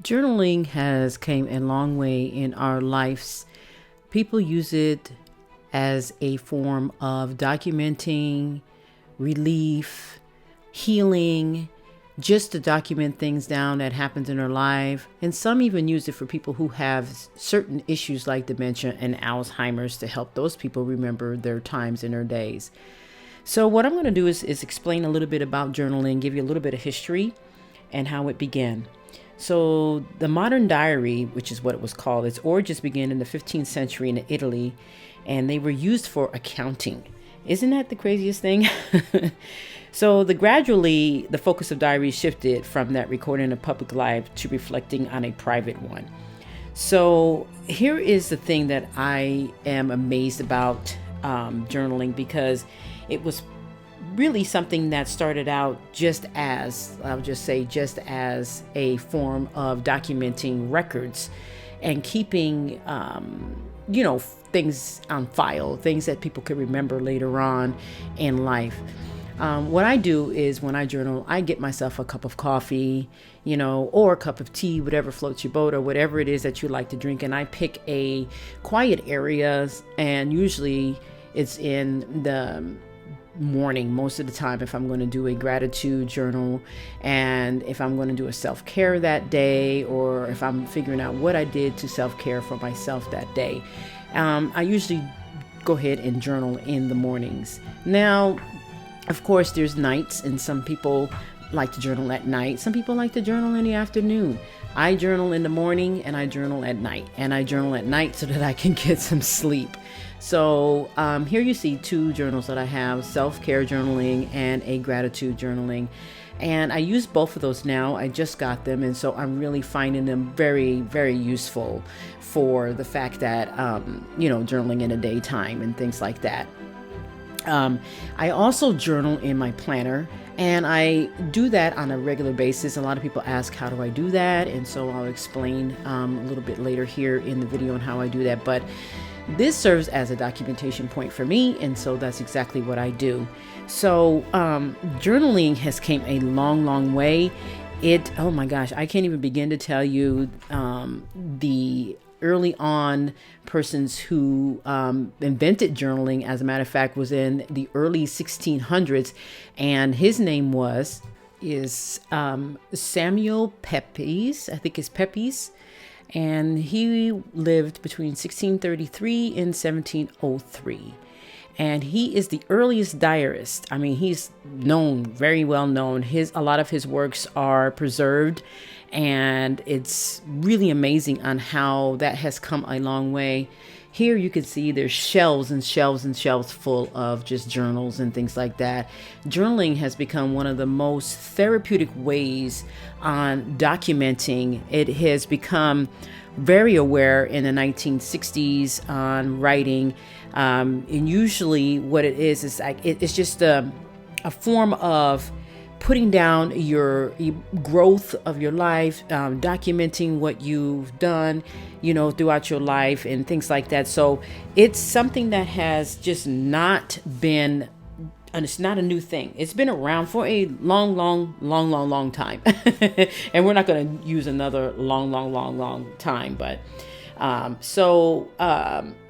Journaling has came a long way in our lives. People use it as a form of documenting, relief, healing, just to document things down that happens in their life. And some even use it for people who have certain issues like dementia and Alzheimer's to help those people remember their times in their days. So what I'm going to do is explain a little bit about journaling, give you a little bit of history and how it began. So the modern diary, which is what it was called, its origins began in the 15th century in Italy, and they were used for accounting. Isn't that the craziest thing? So gradually, the focus of diaries shifted from that recording a public life to reflecting on a private one. So here is the thing that I am amazed about journaling, because it was really something that started out just as a form of documenting records and keeping, things on file, things that people could remember later on in life. What I do is when I journal, I get myself a cup of coffee, or a cup of tea, whatever floats your boat or whatever it is that you like to drink. And I pick a quiet area, and usually it's in the morning most of the time if I'm going to do a gratitude journal, and if I'm going to do a self-care that day, or if I'm figuring out what I did to self-care for myself that day. I usually go ahead and journal in the mornings. Now, of course, there's nights, and some people like to journal at night. Some people like to journal in the afternoon. I journal in the morning and I journal at night, and I journal at night so that I can get some sleep. So here you see two journals that I have: self-care journaling and a gratitude journaling. And I use both of those now. I just got them, and so I'm really finding them very, very useful for the fact that, journaling in the daytime and things like that. I also journal in my planner, and I do that on a regular basis. A lot of people ask, how do I do that? And so I'll explain a little bit later here in the video on how I do that. But this serves as a documentation point for me, and so that's exactly what I do. So journaling has came a long, long way. Oh my gosh, I can't even begin to tell you the early on persons who invented journaling, as a matter of fact, was in the early 1600s, and his name is Samuel Pepys. I think it's Pepys. And he lived between 1633 and 1703. And he is the earliest diarist. I mean, he's known, very well known. A lot of his works are preserved, and it's really amazing on how that has come a long way. Here you can see there's shelves and shelves and shelves full of just journals and things like that. Journaling has become one of the most therapeutic ways on documenting. It has become very aware in the 1960s on writing. And usually what it is like, it's just a form of putting down your growth of your life, documenting what you've done, throughout your life and things like that. So it's something that has just not been, and it's not a new thing. It's been around for a long time. And we're not going to use another long time. But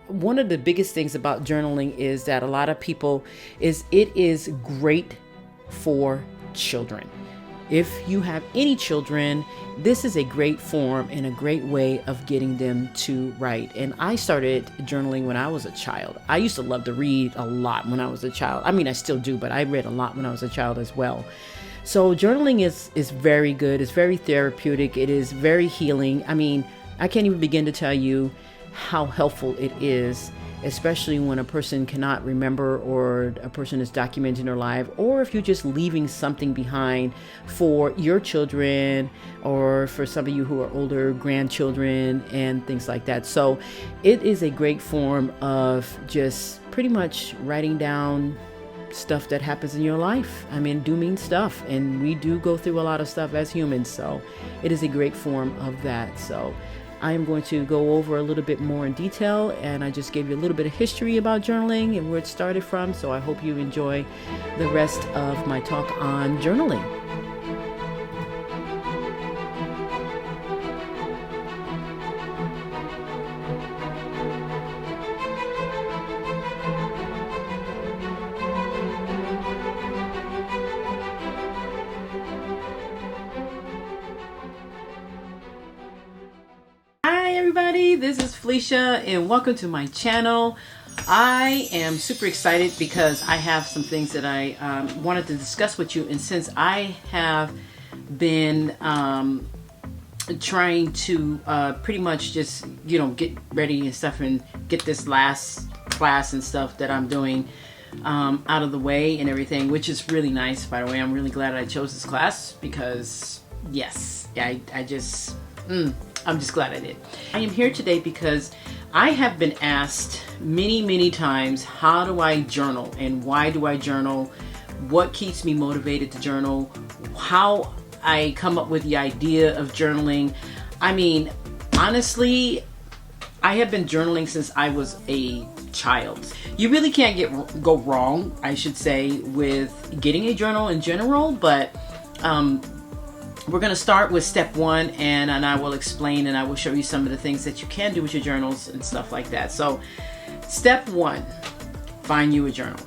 one of the biggest things about journaling is that a lot of people it is great for children. If you have any children, this is a great form and a great way of getting them to write. And I started journaling when I was a child. I used to love to read a lot when I was a child. I mean, I still do, but I read a lot when I was a child as well. So journaling is very good. It's very therapeutic. It is very healing. I mean, I can't even begin to tell you how helpful it is, especially when a person cannot remember, or a person is documenting their life, or if you're just leaving something behind for your children, or for some of you who are older, grandchildren and things like that. So it is a great form of just pretty much writing down stuff that happens in your life. I mean, do mean stuff, and we do go through a lot of stuff as humans. So it is a great form of that. So I am going to go over a little bit more in detail, and I just gave you a little bit of history about journaling and where it started from. So I hope you enjoy the rest of my talk on journaling. everybody, this is Felicia and welcome to my channel. I am super excited because I have some things that I wanted to discuss with you, and since I have been trying to pretty much just, you know, get ready and stuff and get this last class and stuff that I'm doing out of the way and everything, which is really nice, by the way. I'm really glad I chose this class because yes, I'm just glad I did. I am here today because I have been asked many times, how do I journal and why do I journal? What keeps me motivated to journal? How I come up with the idea of journaling. I mean, honestly, I have been journaling since I was a child. You really can't go wrong, I should say, with getting a journal in general, but we're going to start with step one, and I will explain and I will show you some of the things that you can do with your journals and stuff like that. So step one, find you a journal.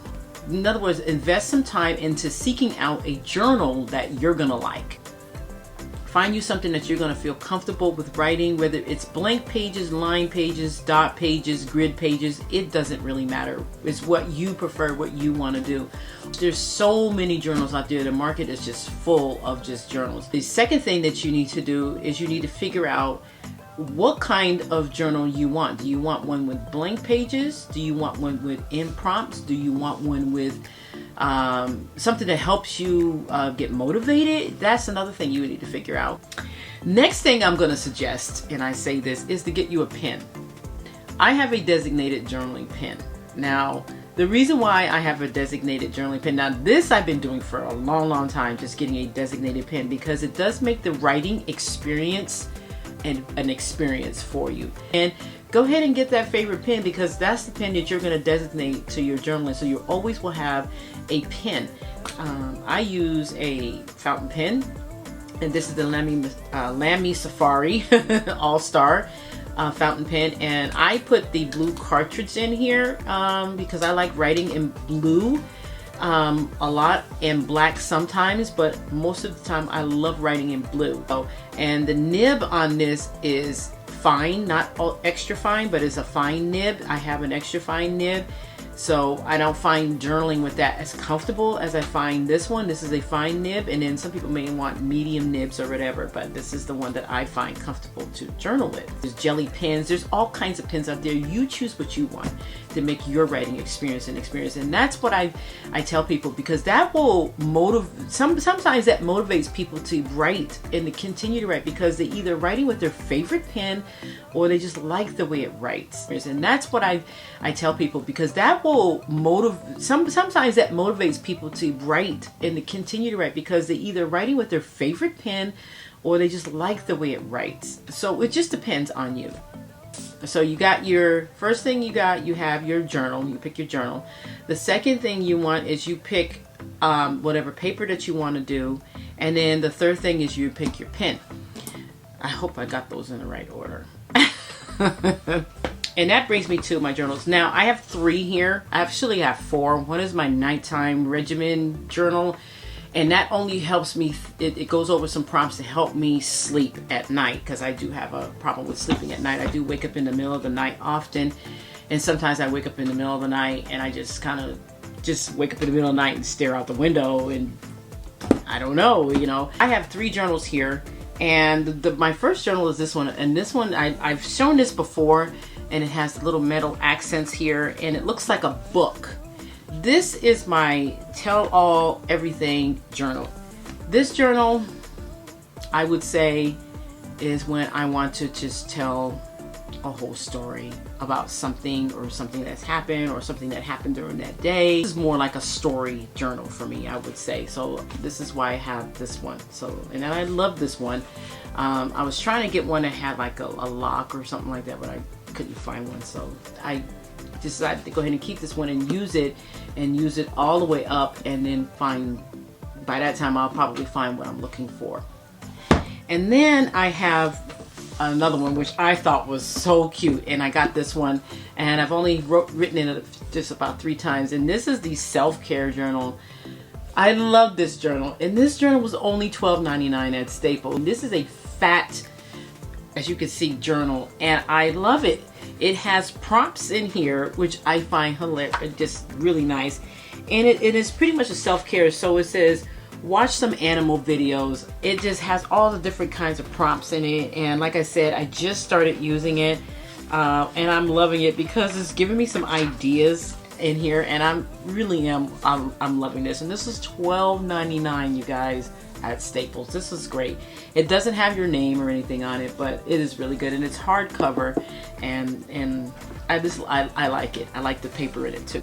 In other words, invest some time into seeking out a journal that you're going to like. Find you something that you're going to feel comfortable with writing, whether it's blank pages, line pages, dot pages, grid pages. It doesn't really matter. It's what you prefer, what you want to do. There's so many journals out there. The market is just full of just journals. The second thing that you need to do is you need to figure out what kind of journal you want. Do you want one with blank pages? Do you want one with imprompts? Do you want one with something that helps you get motivated? That's another thing you need to figure out. Next thing I'm going to suggest, and I say this, is to get you a pen. I have a designated journaling pen. Now, the reason why I have a designated journaling pen, now this I've been doing for a long time, just getting a designated pen, because it does make the writing experience and an experience for you. And go ahead and get that favorite pen, because that's the pen that you're going to designate to your journaling, so you always will have a pen. I use a fountain pen, and this is the Lamy Safari All-Star fountain pen, and I put the blue cartridge in here because I like writing in blue a lot, and black sometimes, but most of the time I love writing in blue. And the nib on this is fine, not all extra fine, but it's a fine nib. I have an extra fine nib, so I don't find journaling with that as comfortable as I find this one. This is a fine nib, and then some people may want medium nibs or whatever, but this is the one that I find comfortable to journal with. There's jelly pens, there's all kinds of pens out there. You choose what you want to make your writing experience an experience, and that's what I tell people, because that will motivate. Sometimes that motivates people to write and to continue to write, because they're either writing with their favorite pen or they just like the way it writes. And that's what I tell people, because that will motivate. Sometimes that motivates people to write and to continue to write, because they're either writing with their favorite pen or they just like the way it writes. So it just depends on you. So you got your first thing, you have your journal. You pick your journal. The second thing you want is you pick whatever paper that you want to do, and then the third thing is you pick your pen. I hope I got those in the right order. And that brings me to my journals. Now I have 3 here. I actually have 4. One is my nighttime Regimen journal, and that only helps me, it goes over some prompts to help me sleep at night, because I do have a problem with sleeping at night. I do wake up in the middle of the night often, and sometimes I wake up in the middle of the night and I just kind of just wake up in the middle of the night and stare out the window, and I don't know, you know. I have 3 journals here, and my first journal is this one, and this one I've shown this before, and it has little metal accents here, and it looks like a book. This is my tell-all everything journal. This journal, I would say, is when I want to just tell a whole story about something, or something that's happened, or something that happened during that day. This is more like a story journal for me, I would say. So this is why I have this one. So, and I love this one. I was trying to get one that had like a lock or something like that, but I couldn't find one. So I decided to go ahead and keep this one and use it all the way up, and then by that time I'll probably find what I'm looking for. And then I have another one which I thought was so cute, and I got this one, and I've only written in it just about 3 times, and this is the self-care journal. I love this journal, and this journal was only $12.99 at Staples. This is a fat as you can see, journal, and I love it. It has prompts in here, which I find hilarious, just really nice. And it is pretty much a self-care. So it says, watch some animal videos. It just has all the different kinds of prompts in it. And like I said, I just started using it, and I'm loving it because it's giving me some ideas in here, and I'm loving this. And this is $12.99, you guys, at Staples. This is great. It doesn't have your name or anything on it, but it is really good, and it's hardcover, and I like it. I like the paper in it too.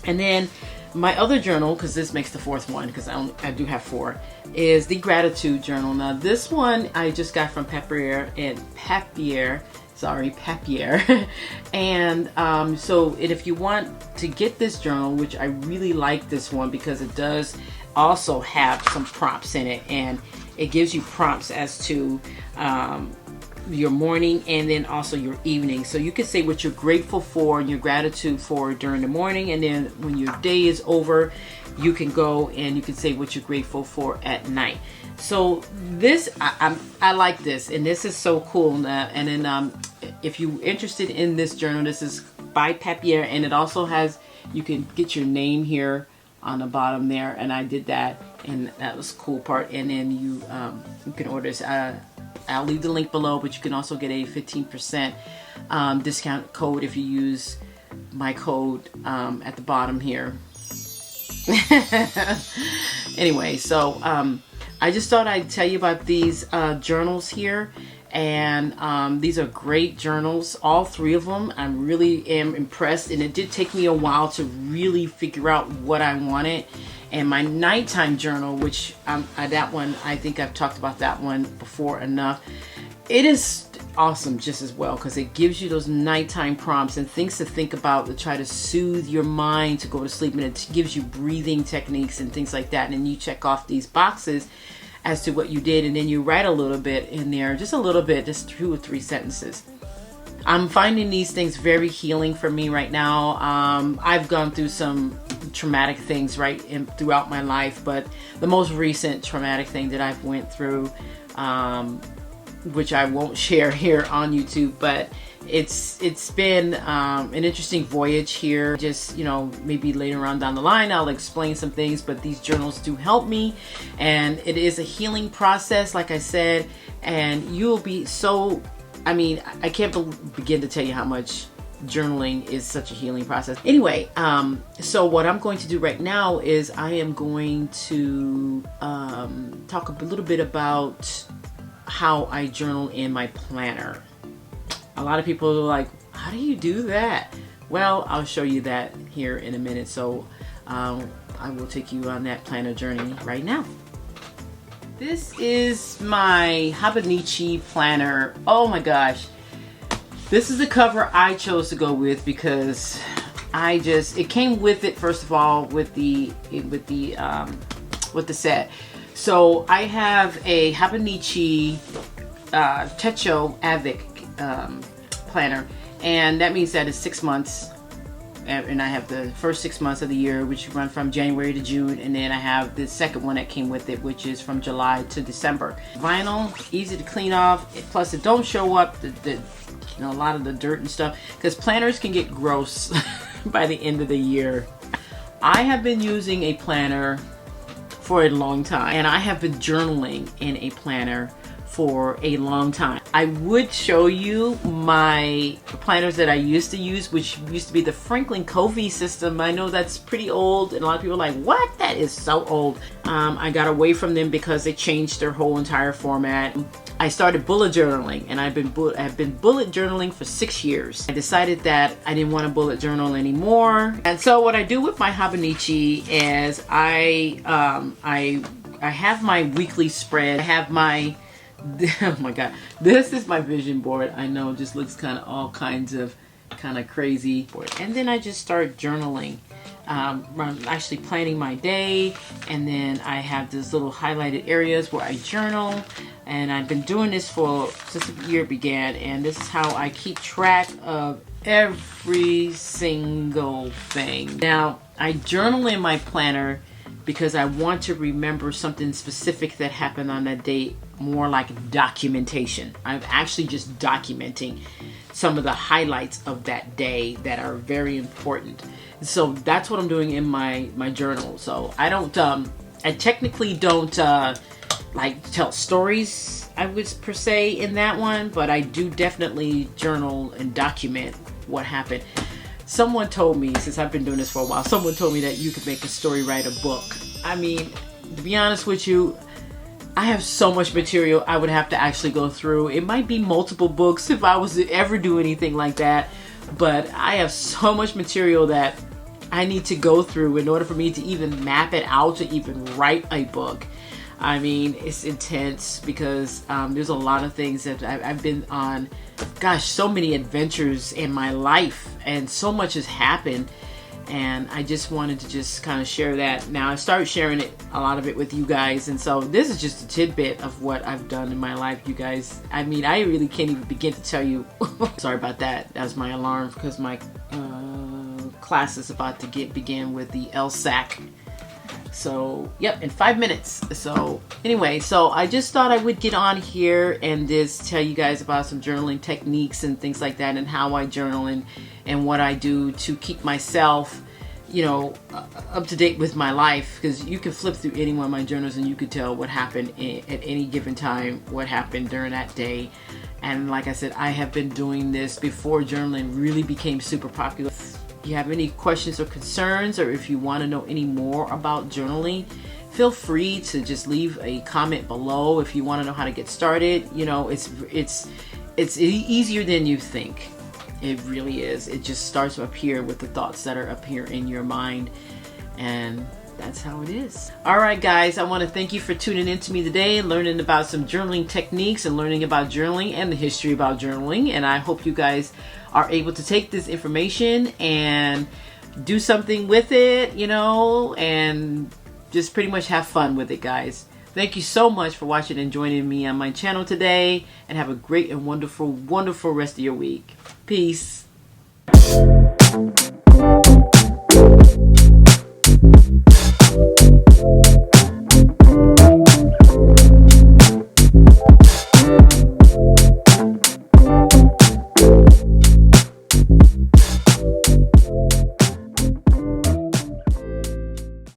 And then my other journal, because this makes the fourth one, because I do have 4, is the gratitude journal. Now this one I just got from Papier. And so if you want to get this journal, which I really like this one because it does also have some prompts in it, and it gives you prompts as to your morning and then also your evening. So you can say what you're grateful for and your gratitude for during the morning, and then when your day is over, you can go and you can say what you're grateful for at night. So this, I like this, and this is so cool. And then if you're interested in this journal, this is by Papier, and it also has, you can get your name here on the bottom there, and I did that, and that was a cool part. And then you can order this. I'll leave the link below, but you can also get a 15% discount code if you use my code at the bottom here. Anyway, so I just thought I'd tell you about these journals here, and these are great journals, all 3 of them. I really am impressed, and it did take me a while to really figure out what I wanted. And my nighttime journal, which that one, I think I've talked about that one before enough. It is awesome just as well, because it gives you those nighttime prompts and things to think about to try to soothe your mind to go to sleep, and it gives you breathing techniques and things like that. And then you check off these boxes as to what you did, and then you write a little bit in there, just a little bit, just 2 or 3 sentences. I'm finding these things very healing for me right now. I've gone through some traumatic things throughout my life, but the most recent traumatic thing that I've went through, which I won't share here on YouTube, but it's been an interesting voyage here. Just, you know, maybe later on down the line I'll explain some things, but these journals do help me, and it is a healing process, like I said, and you'll be so, I mean, I can't begin to tell you how much journaling is such a healing process. Anyway, so what I'm going to do right now is I am going to talk a little bit about how I journal in my planner. A lot of people are like, how do you do that? Well, I'll show you that here in a minute. So I will take you on that planner journey right now. This is my Hobonichi planner. Oh my gosh. This is the cover I chose to go with because it came with it, first of all, with the set. So I have a Hobonichi Techo Avic planner, and that means that it's 6 months, and I have the first 6 months of the year, which run from January to June, and then I have the second one that came with it, which is from July to December. Vinyl, easy to clean off, plus it don't show up a lot of the dirt and stuff, because planners can get gross by the end of the year. I have been using a planner for a long time, and I have been journaling in a planner for a long time. I would show you my planners that I used to use, which used to be the Franklin Covey system. I know that's pretty old, and a lot of people are like, what? That is so old. I got away from them because they changed their whole entire format. I started bullet journaling, and I've been bullet journaling for 6 years. I decided that I didn't want to bullet journal anymore, and so what I do with my Hobonichi is I have my weekly spread. I have my oh my god, this is my vision board. I know it just looks kind of crazy, and then I just start journaling. I'm actually planning my day, and then I have these little highlighted areas where I journal, and I've been doing this since the year began, and this is how I keep track of every single thing. Now, I journal in my planner because I want to remember something specific that happened on that day, more like documentation. I'm actually just documenting some of the highlights of that day that are very important. So that's what I'm doing in my journal. So I don't, I technically don't like tell stories, I would per se, in that one, but I do definitely journal and document what happened. Someone told me, since I've been doing this for a while, someone told me that you could make a story, write a book. I mean, to be honest with you, I have so much material I would have to actually go through. It might be multiple books if I was to ever do anything like that, but I have so much material that I need to go through in order for me to even map it out, to even write a book. I mean, it's intense because there's a lot of things that I've been on. Gosh, so many adventures in my life, and so much has happened, and I just wanted to just kind of share that. Now I started sharing it, a lot of it, with you guys, and so this is just a tidbit of what I've done in my life, you guys. I mean, I really can't even begin to tell you. Sorry about that. That was my alarm because my class is about to begin with the LSAC. So, yep, in 5 minutes. So, anyway, so I just thought I would get on here and just tell you guys about some journaling techniques and things like that, and how I journal, and what I do to keep myself, you know, up to date with my life. Because you can flip through any one of my journals and you could tell what happened at any given time, what happened during that day. And like I said, I have been doing this before journaling really became super popular. If you have any questions or concerns, or if you want to know any more about journaling, feel free to just leave a comment below. If you want to know how to get started, you know, it's easier than you think. It really is. It just starts up here with the thoughts that are up here in your mind, and that's how it is. All right, guys, I want to thank you for tuning in to me today and learning about some journaling techniques and learning about journaling and the history about journaling. And I hope you guys are able to take this information and do something with it, you know, and just pretty much have fun with it, guys. Thank you so much for watching and joining me on my channel today, and have a great and wonderful, wonderful rest of your week. Peace.